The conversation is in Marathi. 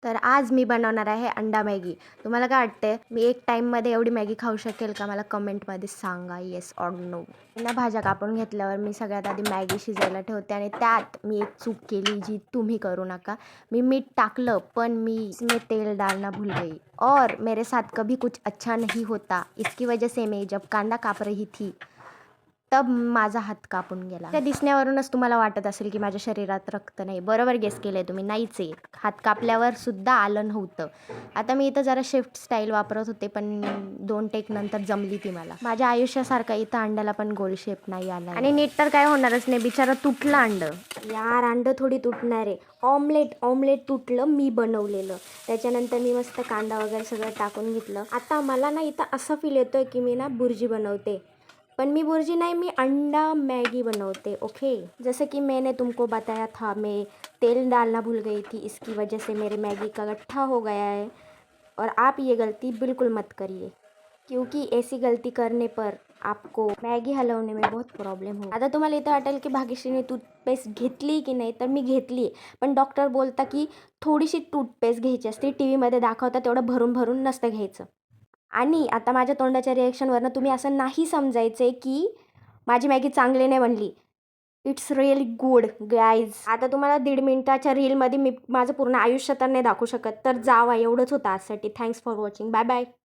तर आज मी बनवणार आहे अंडा मॅगी. तुम्हाला काय वाटतंय, मी एक टाईममध्ये एवढी मॅगी खाऊ शकेल का? मला कमेंटमध्ये सांगा, येस ऑर नो. ना भाज्या कापून घेतल्यावर मी सगळ्यात आधी मॅगी शिजायला ठेवते आणि त्यात मी एक चूक केली जी तुम्ही करू नका. मी मीठ टाकलं पण मी इसमें तेल डालना भूल गई और मेरे साथ कभी कुछ अच्छा नहीं होता. इसकी वजह से मैं जब कांदा काप रही थी तब माझा हात कापून गेला. त्या दिसण्यावरूनच तुम्हाला वाटत असेल की माझ्या शरीरात रक्त नाही. बरोबर गेस केलंय तुम्ही, नाहीच आहे. हात कापल्यावर सुद्धा आलं नव्हतं. आता मी इथं जरा शिफ्ट स्टाईल वापरत होते पण 2 टेक नंतर जमली ती मला. माझ्या आयुष्यासारखा इथं अंड्याला पण गोल शेप नाही आला आणि नीट तर काय होणारच नाही, बिचारा तुटलं अंडं. यार अंडं थोडी तुटणार आहे. ऑमलेट तुटलं मी बनवलेलं. त्याच्यानंतर मी मस्त कांदा वगैरे सगळं टाकून घेतलं. आता मला ना इथं असं फील येतोय की मी ना बुर्जी बनवते, पण मी बुर्जी नहीं, मैं अंडा मैगी बनवते. ओके, जैसे कि मैंने तुमको बताया था, मैं तेल डालना भूल गई थी, इसकी वजह से मेरे मैगी का गट्ठा हो गया है. और आप ये गलती बिल्कुल मत करिए, क्योंकि ऐसी गलती करने पर आपको मॅगी हलवणे में बहुत प्रॉब्लेम हो. आता तुम्हाला इथं वाटेल की भाग्यश्रीने टूथपेस्ट घेतली की नाही, तर मी घेतली, पण डॉक्टर बोलता की थोडीशी टूथपेस्ट घ्यायची असते. टी व्हीमध्ये दाखवता तेवढं भरून भरून नसतं घ्यायचं. आणि आता माझ्या तोंडाच्या रिॲक्शनवरनं तुम्ही असं नाही समजायचं की माझी मॅगी चांगली नाही बनली. It's really good guys. आता तुम्हाला 1.5 मिनिटाच्या रीलमध्ये मी माझं पूर्ण आयुष्य तर नाही दाखवू शकत, तर जावा, एवढंच होतं आजसाठी. Thanks for watching. Bye bye.